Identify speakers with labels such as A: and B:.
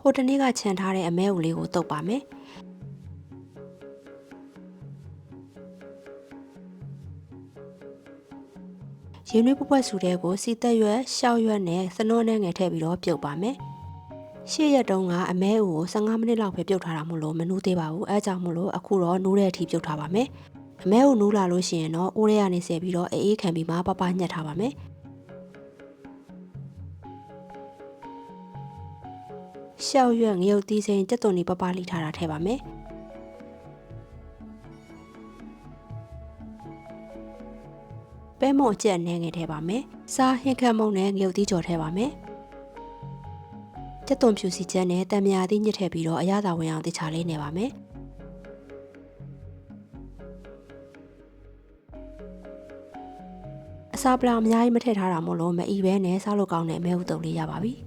A: ဟိုတနေ့ကခြံထားတဲ့အမဲဦးလေးကိုတုပ်ပါမယ်ရေနွေးပွက်ပွက်စုတဲ့ကိုစီသက်ရွက်ရှောက်ရွက်နဲ့စနိုးနဲ့ငယ်ထည့်ပြီးတော့ပြုတ်ပါမယ်ရှေ့ရက်တုန်းကအမဲဦးကို15မိနစ်လောက်ပဲပြုတ်ထားတာမို့လို့မနူးသေးပါဘူးအဲကြောင့်မို့လို့အခုတော့နူးတဲ့အထိပြုတ်ထားပါမယ်အမဲဦးနူးလာလို့ရှိရင်တော့အိုးထဲကနေဆယ်ပြီးတော့အေးခံပြီးမှပပညှက်ထားပါမယ်ရှောက်ရွက်ငရုတ်သီးစိမ်းကြက်သွန်ဒီပပလိထားတာထည့်ပါမယ်ပဲမုံအကျက်နဲ့ငယ်ထည့်ပါမယ်စားဟင်းခတ်မုံနဲ့ငရုတ်သီးကြော်ထည့်ပါမယ်ကြက်သွန်ဖြူစီချက်နဲ့တံမြာသီးညှစ်ထည့်ပြီးတော့အရသာဝင်အောင်တခြားလေးနေပါမယ်အစာပလာအများကြီးမထည့်ထားတာမို့လို့မအီပဲနဲ့စားလို့ကောင်းတဲ့အမဲဥတုံလေးရပါပြီ